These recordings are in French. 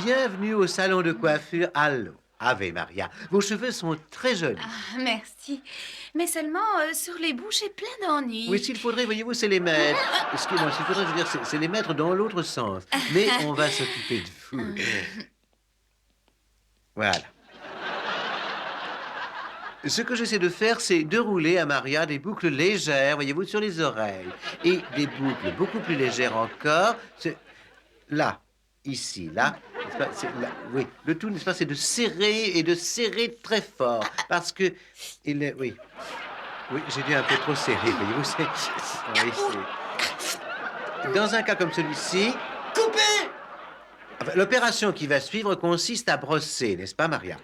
Bienvenue au salon de coiffure Allo. Ave Maria, vos cheveux sont très jolis. Ah, merci. Mais seulement, sur les bouts, j'ai plein d'ennuis. Oui, s'il faudrait, voyez-vous, c'est les mettre. Excusez-moi, s'il faudrait, je veux dire, c'est les mettre dans l'autre sens. Mais on va s'occuper de vous. Voilà. Ce que j'essaie de faire, c'est de rouler à Maria des boucles légères, voyez-vous, sur les oreilles. Et des boucles beaucoup plus légères encore. C'est là, ici, là. N'est-ce pas, là. Oui, le tout, n'est-ce pas, c'est de serrer et de serrer très fort. Parce que il est... Oui. Oui, j'ai dû un peu trop serrer, voyez-vous. Oui, dans un cas comme celui-ci... Coupez! Enfin, l'opération qui va suivre consiste à brosser, n'est-ce pas, Maria?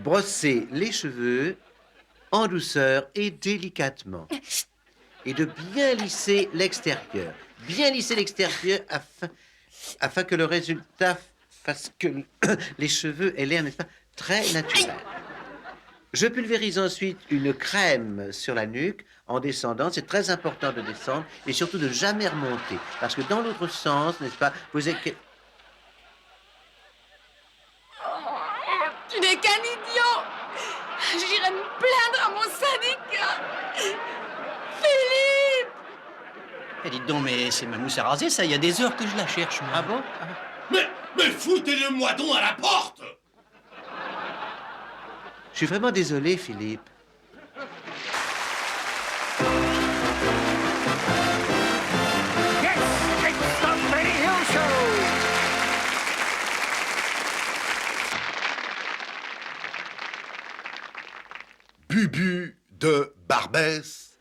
Brosser les cheveux en douceur et délicatement. Et de bien lisser l'extérieur. Bien lisser l'extérieur afin que le résultat fasse que les cheveux aient l'air, n'est-ce pas, très naturel. Je pulvérise ensuite une crème sur la nuque en descendant. C'est très important de descendre et surtout de jamais remonter. Parce que dans l'autre sens, n'est-ce pas, vous êtes... Tu n'es qu'un idiot! J'irai me plaindre à mon syndicat! Philippe! Eh, dites donc, mais c'est ma mousse à raser, ça, il y a des heures que je la cherche, moi. Ah bon? Mais foutez-le-moi donc à la porte! Je suis vraiment désolé, Philippe. Yes, it's the Benny Hill Show! Bubu de Barbès,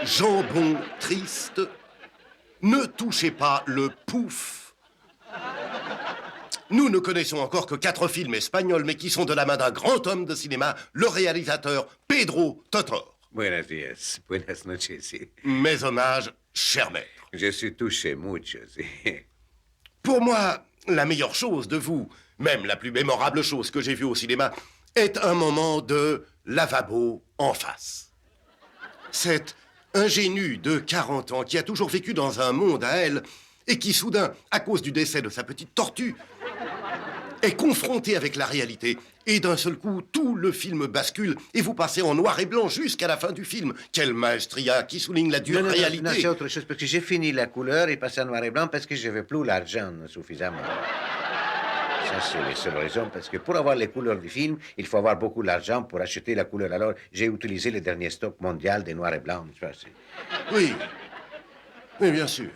jambon triste, ne touchez pas le pouf. Nous ne connaissons encore que 4 films espagnols, mais qui sont de la main d'un grand homme de cinéma, le réalisateur Pedro Totor. Buenos días. Buenas noches, sí. Mes hommages, cher maître. Je suis touché mucho, sí. Pour moi, la meilleure chose de vous, même la plus mémorable chose que j'ai vue au cinéma, est un moment de lavabo en face. Cette ingénue de 40 ans qui a toujours vécu dans un monde à elle et qui, soudain, à cause du décès de sa petite tortue, est confrontée avec la réalité. Et d'un seul coup, tout le film bascule et vous passez en noir et blanc jusqu'à la fin du film. Quelle maestria qui souligne la dure réalité. Non, c'est autre chose, parce que j'ai fini la couleur et passé en noir et blanc parce que je n'avais plus l'argent suffisamment. Ça, c'est la seule raison, parce que pour avoir les couleurs du film, il faut avoir beaucoup d'argent pour acheter la couleur. Alors, j'ai utilisé le dernier stock mondial des noirs et blancs. Oui, oui, bien sûr.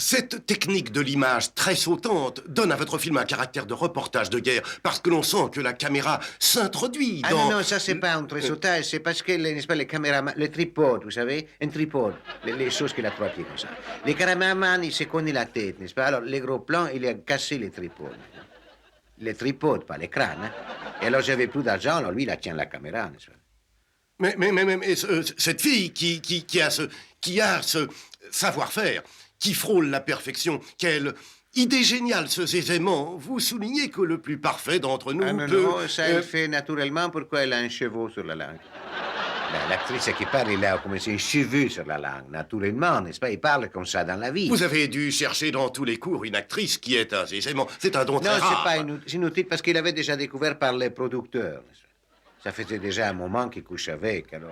Cette technique de l'image très sautante donne à votre film un caractère de reportage de guerre, parce que l'on sent que la caméra s'introduit Ah dans... non, ça, c'est pas un tresautage, c'est parce que, n'est-ce pas, les caméramans, le tripode, vous savez, un tripode, les choses qu'il a 3 pieds comme ça. Les caméramans, ils se connaissent la tête, n'est-ce pas? Alors, les gros plans, il a cassé les tripodes. Les tripodes, pas l'écran, hein? Et alors, j'avais plus d'argent, alors lui, il a tient la caméra, n'est-ce pas? Mais cette fille qui a ce savoir-faire, qui frôle la perfection, quelle idée géniale, ce aisément. Vous soulignez que le plus parfait d'entre nous Ah non, peut... non, ça, elle fait naturellement. Pourquoi elle a un cheveu sur la langue? L'actrice qui parle, elle a comme si un cheveu sur la langue, naturellement, n'est-ce pas? Il parle comme ça dans la vie. Vous avez dû chercher dans tous les cours une actrice qui est un aisément. C'est un don très Non, rare. c'est pas inutile parce qu'il avait déjà découvert par les producteurs. Ça faisait déjà un moment qu'il couche avec, alors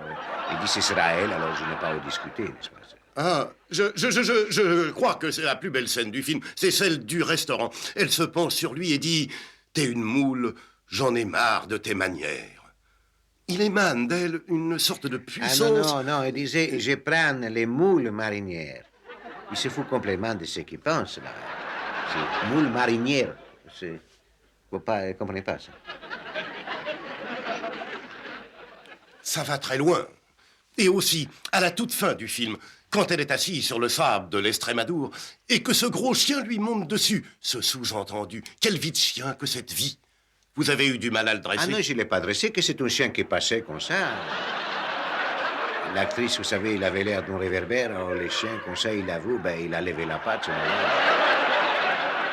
il dit ce sera elle, alors je n'ai pas à discuter, n'est-ce pas? Ah, je crois que c'est la plus belle scène du film. C'est celle du restaurant. Elle se penche sur lui et dit « T'es une moule, j'en ai marre de tes manières. » Il émane d'elle une sorte de Ah puissance... non, elle disait « Je prends les moules marinières ». Il se fout complètement de ce qu'il pense, là. C'est moule marinière. Vous ne comprenez pas ça? Ça va très loin. Et aussi, à la toute fin du film, quand elle est assise sur le sable de l'Estrémadour et que ce gros chien lui monte dessus, ce sous-entendu, quelle vie de chien que cette vie. Vous avez eu du mal à le dresser? Ah non, je ne l'ai pas dressé, que c'est un chien qui passait comme ça. L'actrice, vous savez, il avait l'air d'un réverbère, alors les chiens, comme ça, il avoue, ben, il a levé la patte.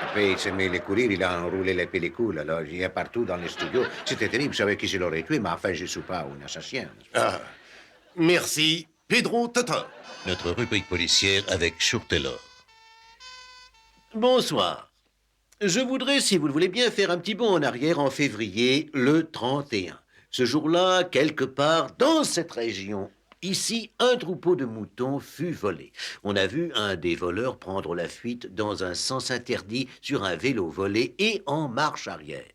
Après, il s'est mis à courir, il a enroulé les pellicules, alors il y a partout dans les studios. C'était terrible, je savais qui je l'aurais tué, mais enfin, je ne suis pas un assassin. Ah, merci, Pedro Totor. Notre rubrique policière avec Chour Taylor. Bonsoir. Je voudrais, si vous le voulez bien, faire un petit bond en arrière en février, le 31. Ce jour-là, quelque part dans cette région, ici, un troupeau de moutons fut volé. On a vu un des voleurs prendre la fuite dans un sens interdit sur un vélo volé et en marche arrière.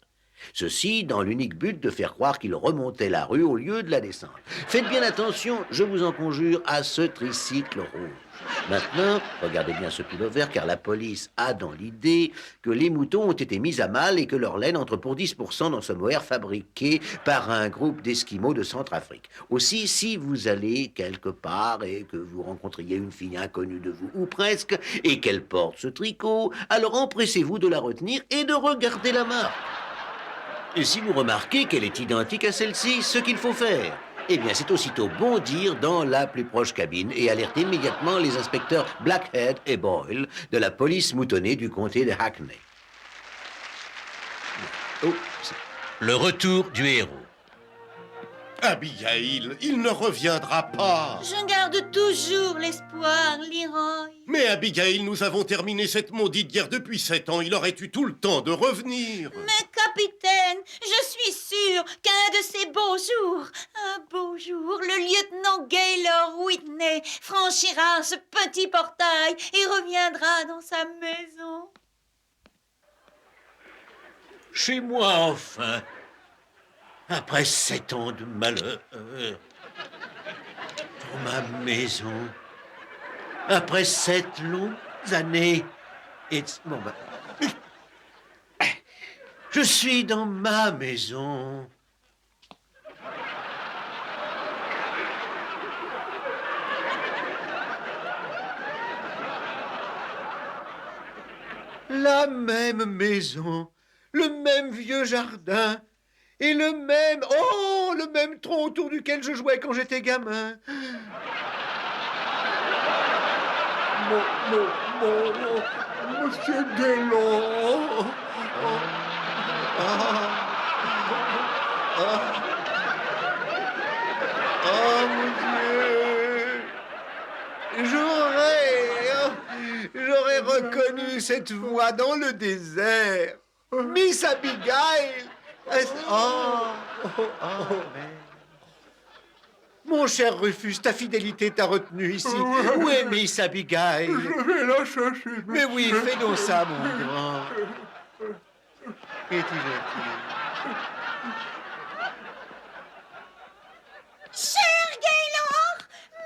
Ceci dans l'unique but de faire croire qu'il remontait la rue au lieu de la descendre. Faites bien attention, je vous en conjure, à ce tricycle rouge. Maintenant, regardez bien ce pullover vert, car la police a dans l'idée que les moutons ont été mis à mal et que leur laine entre pour 10% dans ce mohair fabriqué par un groupe d'Esquimaux de Centrafrique. Aussi, si vous allez quelque part et que vous rencontriez une fille inconnue de vous, ou presque, et qu'elle porte ce tricot, alors empressez-vous de la retenir et de regarder la marque. Et si vous remarquez qu'elle est identique à celle-ci, ce qu'il faut faire, eh bien, c'est aussitôt bondir dans la plus proche cabine et alerter immédiatement les inspecteurs Blackhead et Boyle de la police moutonnée du comté de Hackney. Oh, le retour du héros. Abigail, il ne reviendra pas. Je garde toujours l'espoir, Leroy. Mais Abigail, nous avons terminé cette maudite guerre depuis 7 ans. Il aurait eu tout le temps de revenir. Mais capitaine, je suis sûre qu'un de ces beaux jours, un beau jour, le lieutenant Gaylord Whitney franchira ce petit portail et reviendra dans sa maison. Chez moi, enfin. Après 7 ans de malheur. Dans ma maison. Après 7 longues années. Bon, je suis dans ma maison. La même maison, le même vieux jardin et le même tronc autour duquel je jouais quand j'étais gamin. Monsieur Gaylord. Mon Dieu. J'aurais reconnu cette voix dans le désert. Miss Abigail. Mon cher Rufus, ta fidélité t'a retenu ici. Où est Miss Abigail? Je vais la chercher. Mais oui, fais donc ça, mon grand. Qu'est-il gentil? Cher Gaylord,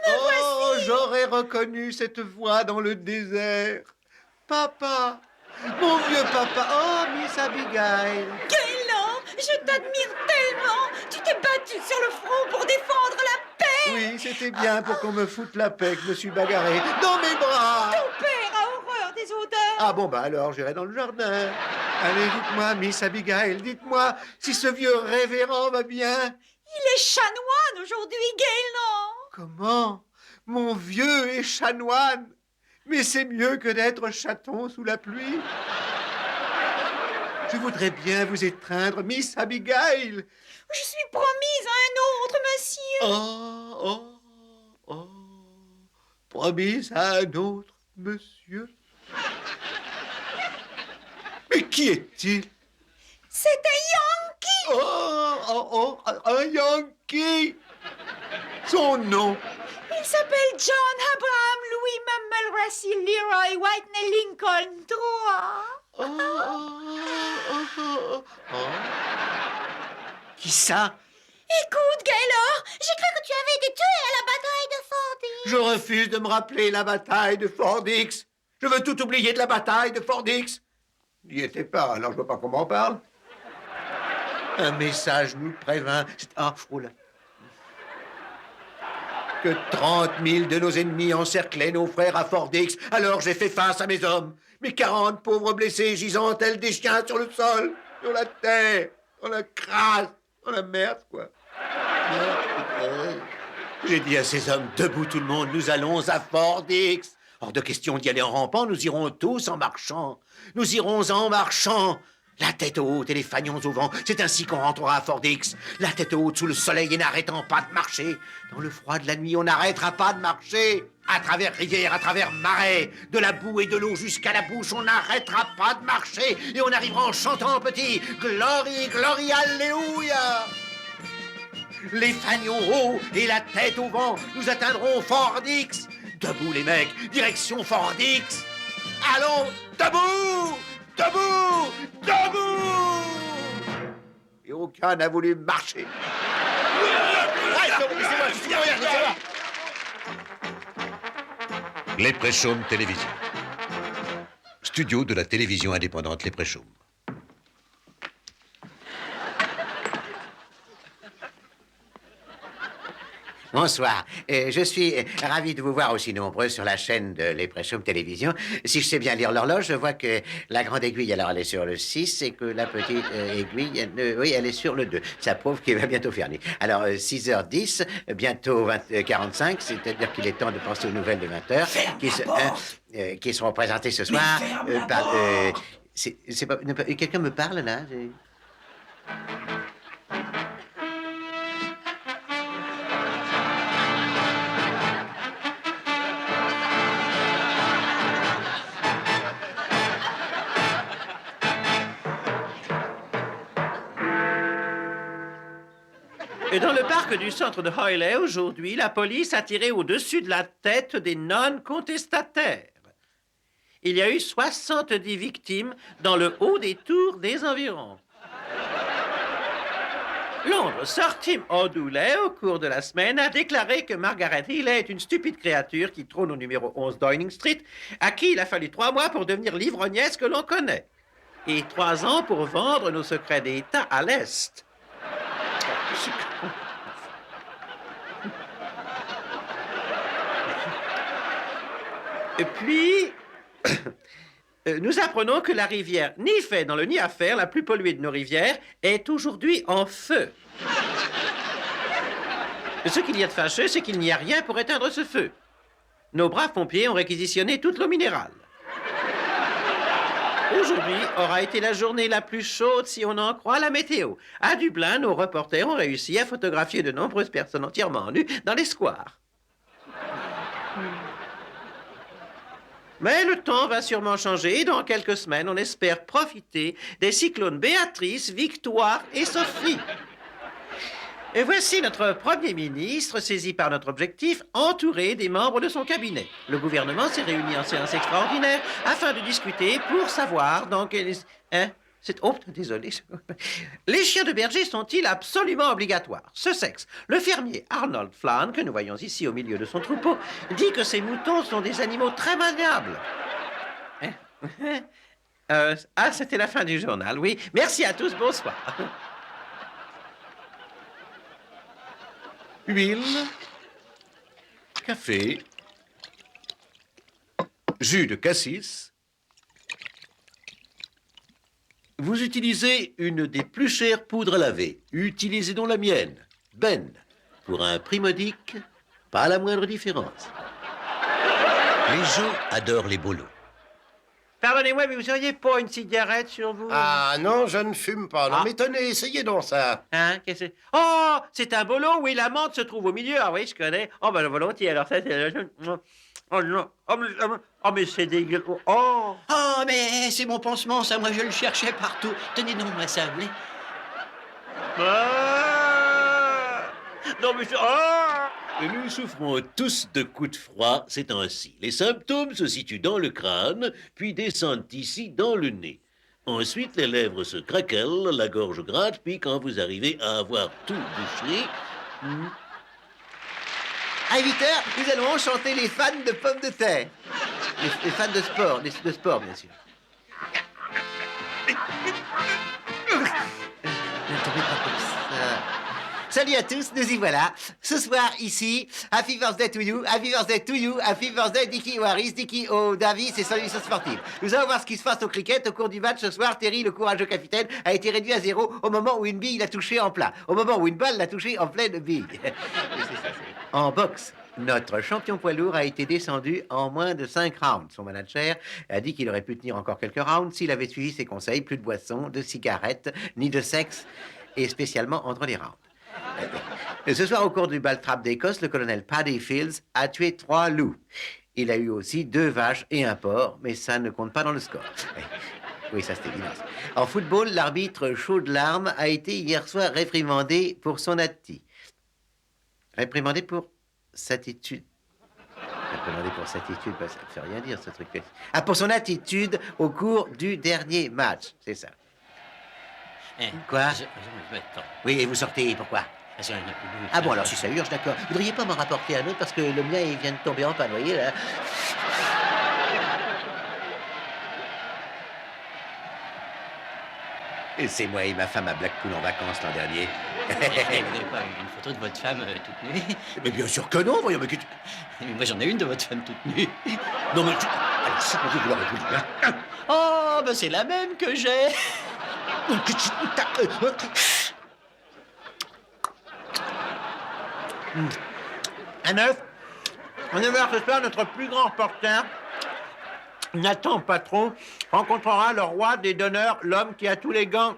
me voici. J'aurais reconnu cette voix dans le désert. Papa, mon vieux papa. Oh, Miss Abigail. Gaylord, je t'admire tellement. Tu t'es battu sur le front pour défendre la paix. Oui, c'était bien pour qu'on me foute la paix que je me suis bagarré dans mes bras. Ton père a horreur des odeurs. Ah bon, alors j'irai dans le jardin. Allez, dites-moi, Miss Abigail, dites-moi si ce vieux révérend va bien. Il est chanoine aujourd'hui, Gaylord. Comment? Mon vieux est chanoine. Mais c'est mieux que d'être chaton sous la pluie. Je voudrais bien vous étreindre, Miss Abigail. Je suis promise à un autre monsieur. Promise à un autre monsieur. Mais qui est-il? C'est un Yankee. Un Yankee. Son nom. Il s'appelle John Abraham Louis Mulracy Leroy Whitney Lincoln III. Qui ça? Écoute, Gaylord, j'ai cru que tu avais été tué à la bataille de Fort Dix. Je refuse de me rappeler la bataille de Fort Dix. Je veux tout oublier de la bataille de Fort Dix. N'y était pas, alors je vois pas comment on parle. Un message nous prévint. Oh là. Que 30 000 de nos ennemis encerclaient nos frères à Fort Dix. Alors j'ai fait face à mes hommes. Mes 40 pauvres blessés gisant tels des chiens sur le sol, sur la terre, dans la crasse, dans la merde, quoi. J'ai dit à ces hommes, debout tout le monde, nous allons à Fort Dix. Hors de question d'y aller en rampant, nous irons tous en marchant. Nous irons en marchant. La tête haute et les fanions au vent. C'est ainsi qu'on rentrera à Fort Dix. La tête haute sous le soleil et n'arrêtant pas de marcher. Dans le froid de la nuit, on n'arrêtera pas de marcher. À travers rivières, à travers marais, de la boue et de l'eau jusqu'à la bouche, on n'arrêtera pas de marcher et on arrivera en chantant petit Glory, glory, alléluia. Les fanions hauts et la tête au vent, nous atteindrons Fort Dix. Debout les mecs, direction Fort Dix. Allons, debout, debout, debout. Et aucun n'a voulu marcher. Laissez-moi, laissez-moi. Les Préchaumes Télévision. Studio de la télévision indépendante Les Préchaumes. Bonsoir. Je suis ravi de vous voir aussi nombreux sur la chaîne de Les Préchaumes Télévision. Si je sais bien lire l'horloge, je vois que la grande aiguille, alors elle est sur le 6 et que la petite aiguille, oui, elle est sur le 2. Ça prouve qu'il va bientôt faire nuit. Alors, 6h10, bientôt 45, c'est-à-dire qu'il est temps de penser aux nouvelles de 20h qui seront présentées ce soir par... c'est pas, quelqu'un me parle, là? Et dans le parc du centre de Hoyley, aujourd'hui, la police a tiré au-dessus de la tête des nonnes contestataires. Il y a eu 70 victimes dans le haut des tours des environs. Londres, Sir Tim O'Douley, au cours de la semaine, a déclaré que Margaret Healey est une stupide créature qui trône au numéro 11 Downing Street, à qui il a fallu 3 mois pour devenir l'ivrognesse que l'on connaît, et 3 ans pour vendre nos secrets d'État à l'Est. Et puis, nous apprenons que la rivière Nifet, dans le Nid à Fer, la plus polluée de nos rivières, est aujourd'hui en feu. Ce qu'il y a de fâcheux, c'est qu'il n'y a rien pour éteindre ce feu. Nos braves pompiers ont réquisitionné toute l'eau minérale. Aujourd'hui aura été la journée la plus chaude si on en croit la météo. À Dublin, nos reporters ont réussi à photographier de nombreuses personnes entièrement nues dans les squares. Mais le temps va sûrement changer et dans quelques semaines, on espère profiter des cyclones Béatrice, Victoire et Sophie. Et voici notre Premier ministre, saisi par notre objectif, entouré des membres de son cabinet. Le gouvernement s'est réuni en séance extraordinaire afin de discuter pour savoir dans quel... Hein? Oh, désolé. Les chiens de berger sont-ils absolument obligatoires? Ce sexe. Le fermier Arnold Flann, que nous voyons ici au milieu de son troupeau, dit que ces moutons sont des animaux très maniables. C'était la fin du journal, oui. Merci à tous, bonsoir. Huile, café, jus de cassis. Vous utilisez une des plus chères poudres à laver. Utilisez donc la mienne, Ben. Pour un prix modique, pas la moindre différence. Les gens adorent les bolos. Pardonnez-moi, mais vous auriez pas une cigarette sur vous? Ah non, je ne fume pas. Non, Ah. mais tenez, essayez donc ça. Hein, qu'est-ce que c'est? Oh, c'est un bolo, oui, la menthe se trouve au milieu. Ah oui, je connais. Oh, ben volontiers, alors ça, c'est... Oh non, mais c'est dégueulasse. Oh! Oh, mais c'est mon pansement, ça, moi je le cherchais partout. Tenez donc moi ça, vous voulez? Ah! Non, mais c'est... Ah! Nous souffrons tous de coups de froid ces temps-ci. Les symptômes se situent dans le crâne, puis descendent ici dans le nez. Ensuite, les lèvres se craquellent, la gorge gratte, puis quand vous arrivez à avoir tout bouché... À 8h, nous allons enchanter les fans de pommes de terre. Les fans de sport, de sport, bien sûr. Ne tombez pas comme ça. Salut à tous, nous y voilà. Ce soir, ici, Happy Birthday to you, Happy Birthday to you, Happy Birthday Dickie O'Harris, Dickie O'Davis et Solution Sportive. Nous allons voir ce qui se passe au cricket. Au cours du match ce soir, Terry, le courageux capitaine, a été réduit à 0 au moment où une bille l'a touché en plat. Au moment où une balle l'a touché en pleine bille. En boxe, notre champion poids lourd a été descendu en moins de 5 rounds. Son manager a dit qu'il aurait pu tenir encore quelques rounds s'il avait suivi ses conseils. Plus de boissons, de cigarettes, ni de sexe, et spécialement entre les rounds. Et ce soir, au cours du bal trappe d'Écosse, le colonel Paddy Fields a tué 3 loups. Il a eu aussi 2 vaches et un porc, mais ça ne compte pas dans le score. Oui, ça c'était évident. En football, l'arbitre chaud de larmes a été hier soir réprimandé pour son attitude. Réprimandé pour sa attitude. Réprimandé pour sa attitude, bah, ça ne fait rien dire ce truc. Ah, pour son attitude au cours du dernier match, c'est ça. Quoi? Attends. Oui, et vous sortez, pourquoi? Ah bon, alors si ça urge, d'accord. Vous voudriez pas m'en rapporter un autre parce que le mien, il vient de tomber en panne, vous voyez, là. Et c'est moi et ma femme à Blackpool en vacances l'an dernier. Vous n'avez pas une photo de votre femme toute nue? Mais bien sûr que non, voyons, mais que tu... Mais moi, j'en ai une de votre femme toute nue. Non, mais tu... Alors, ça, je vous l'aurais voulu, hein. Oh, ben c'est la même que j'ai. À 9 heures ce soir, notre plus grand reporter, Nathan Patron, rencontrera le roi des donneurs, l'homme qui a tous les gangs,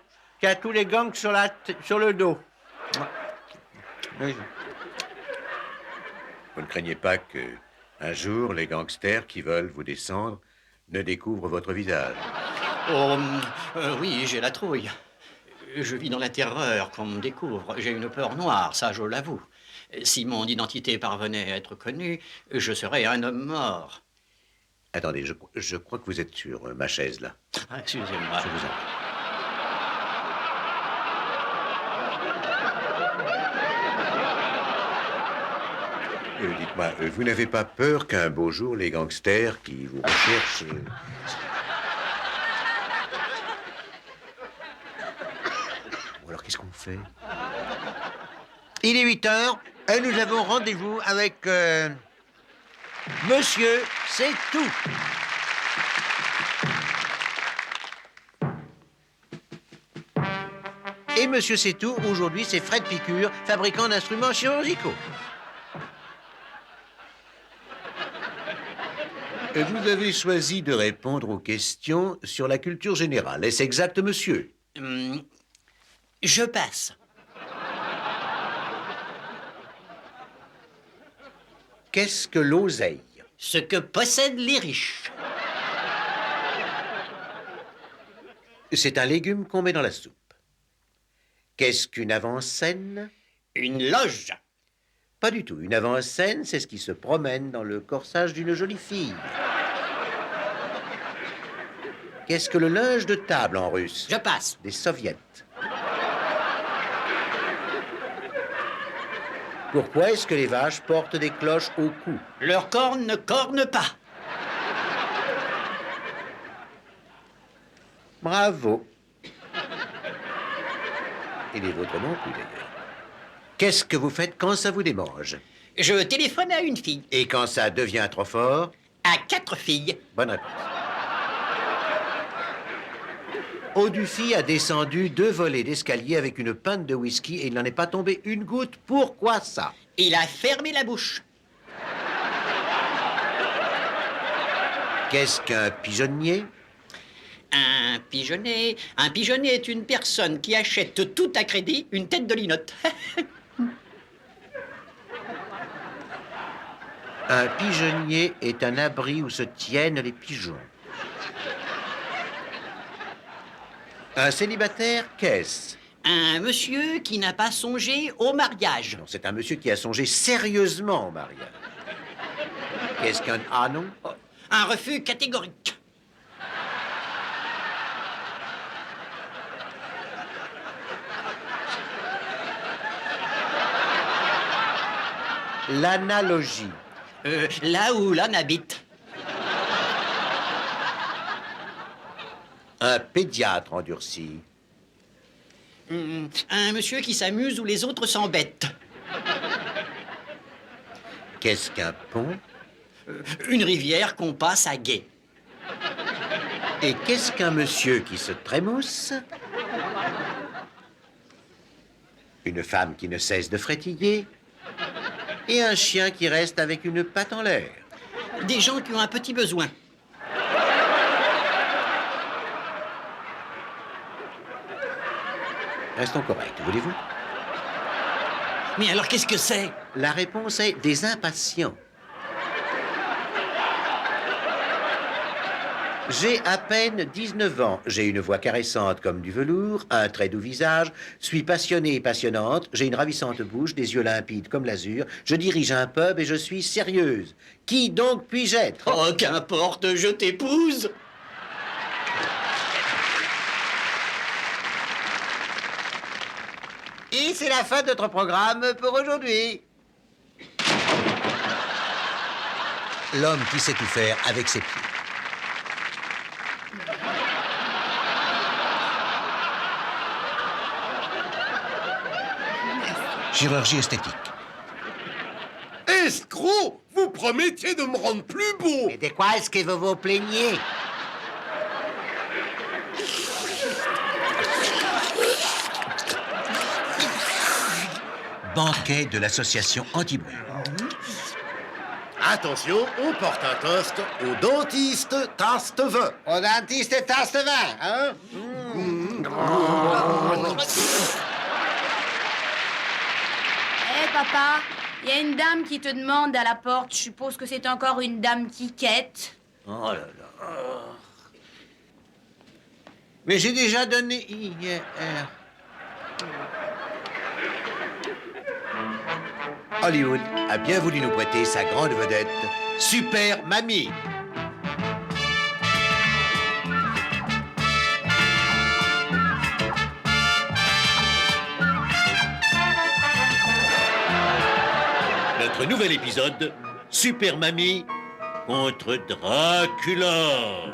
sur le dos. Oui. Vous ne craignez pas que, un jour, les gangsters qui veulent vous descendre ne découvrent votre visage? Oh, oui, j'ai la trouille. Je vis dans la terreur qu'on me découvre. J'ai une peur noire, ça je l'avoue. Si mon identité parvenait à être connue, je serais un homme mort. Attendez, je crois que vous êtes sur ma chaise, là. Ah, excusez-moi. Je vous en prie. Dites-moi, vous n'avez pas peur qu'un beau jour, les gangsters qui vous recherchent... Bon, alors, qu'est-ce qu'on fait? Il est 8 heures et nous avons rendez-vous avec Monsieur C'est Tout. Et Monsieur C'est Tout, aujourd'hui, c'est Fred Picure, fabricant d'instruments chirurgicaux. Vous avez choisi de répondre aux questions sur la culture générale. Est-ce exact, monsieur? Je passe. Qu'est-ce que l'oseille? Ce que possèdent les riches. C'est un légume qu'on met dans la soupe. Qu'est-ce qu'une avant-scène? Une loge. Pas du tout. Une avant-scène, c'est ce qui se promène dans le corsage d'une jolie fille. Qu'est-ce que le linge de table en russe? Je passe. Des soviets. Pourquoi est-ce que les vaches portent des cloches au cou? Leurs cornes ne cornent pas. Bravo. Et les vôtres non plus, d'ailleurs. Qu'est-ce que vous faites quand ça vous démange? Je téléphone à une fille. Et quand ça devient trop fort? À 4 filles. Bonne réponse. Audufy a descendu 2 volets d'escalier avec une pinte de whisky et il n'en est pas tombé une goutte. Pourquoi ça? Il a fermé la bouche. Qu'est-ce qu'un pigeonnier? Un pigeonnier est une personne qui achète tout à crédit une tête de linotte. Un pigeonnier est un abri où se tiennent les pigeons. Un célibataire, qu'est-ce? Un monsieur qui n'a pas songé au mariage. Non, c'est un monsieur qui a songé sérieusement au mariage. Qu'est-ce qu'un... Ah non? Un refus catégorique. L'analogie. Là où l'on habite. Un pédiatre endurci. Un monsieur qui s'amuse où les autres s'embêtent. Qu'est-ce qu'un pont? Une rivière qu'on passe à gué. Et qu'est-ce qu'un monsieur qui se trémousse? Une femme qui ne cesse de frétiller? Et un chien qui reste avec une patte en l'air? Des gens qui ont un petit besoin. Restons corrects, voulez-vous? Mais alors qu'est-ce que c'est? La réponse est des impatients. J'ai à peine 19 ans. J'ai une voix caressante comme du velours, un très doux visage, suis passionnée et passionnante, j'ai une ravissante bouche, des yeux limpides comme l'azur, je dirige un pub et je suis sérieuse. Qui donc puis-je être? Oh, qu'importe, je t'épouse. Et c'est la fin de notre programme pour aujourd'hui. L'homme qui sait tout faire avec ses pieds. Chirurgie esthétique. Escroc! Vous promettiez de me rendre plus beau! Mais de quoi est-ce que vous vous plaignez? Banquet de l'association anti-bruit. Attention, on porte un toast au dentiste Taste 20. Au dentiste tasse de vin, hein? Hé, papa, il y a une dame qui te demande à la porte. Je suppose que c'est encore une dame qui quête. Oh là là. Mais j'ai déjà donné hier. Hollywood a bien voulu nous prêter sa grande vedette, Super Mamie. Notre nouvel épisode, Super Mamie contre Dracula.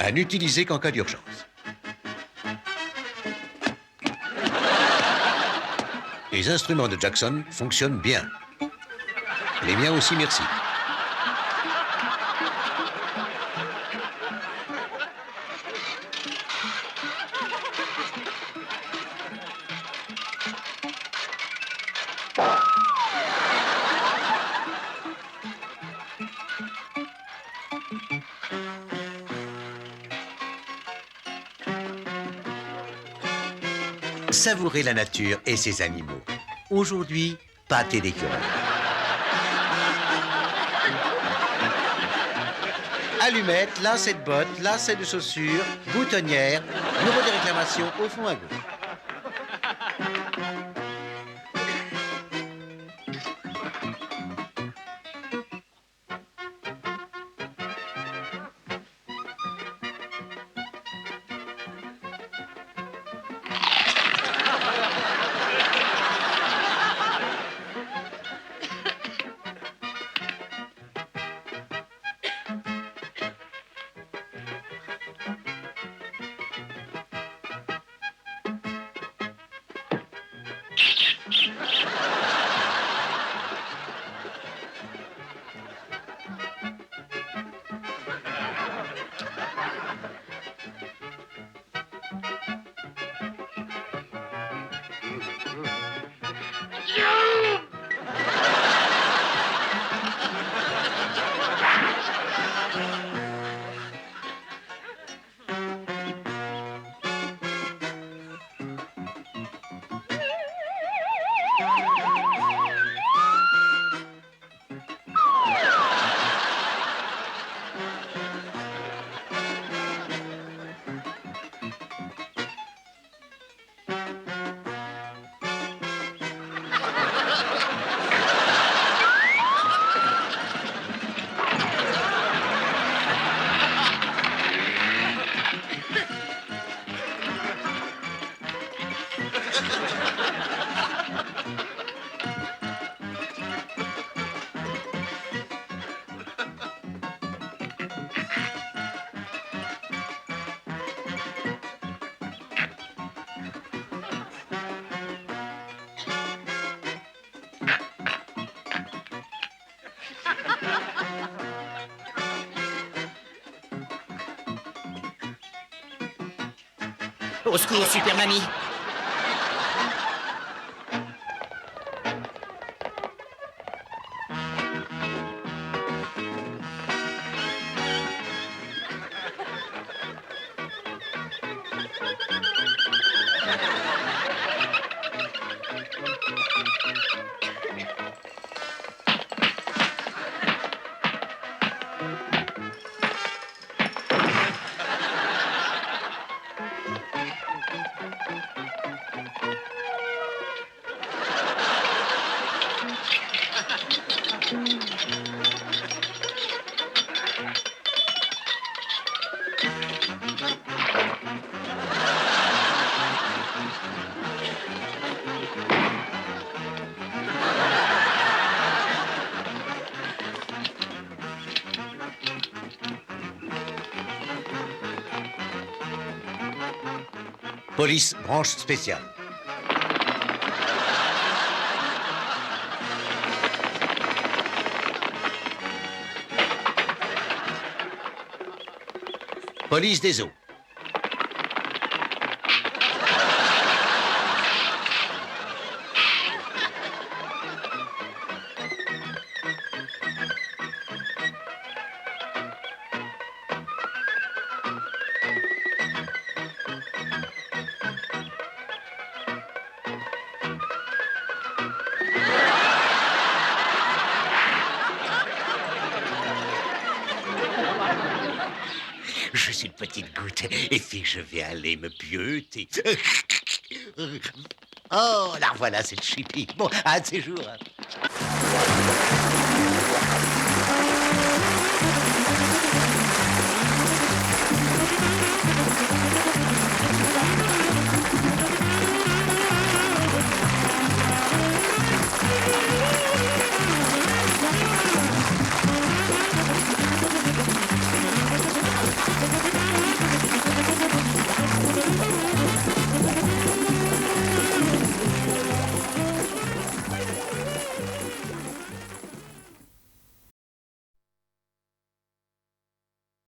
À n'utiliser qu'en cas d'urgence. Les instruments de Jackson fonctionnent bien. Les miens aussi, merci. Savourez la nature et ses animaux. Aujourd'hui, pâté d'écureuil. Allumettes, lacets de bottes, lacets de chaussures, boutonnières, bureau de réclamation au fond à gauche. Au secours, Super Mamie. Police, branche spéciale. Police des eaux. Je suis une petite goutte, et puis je vais aller me pieuter. Oh, la voilà, cette chipie. Bon, à de ces jours. Hein.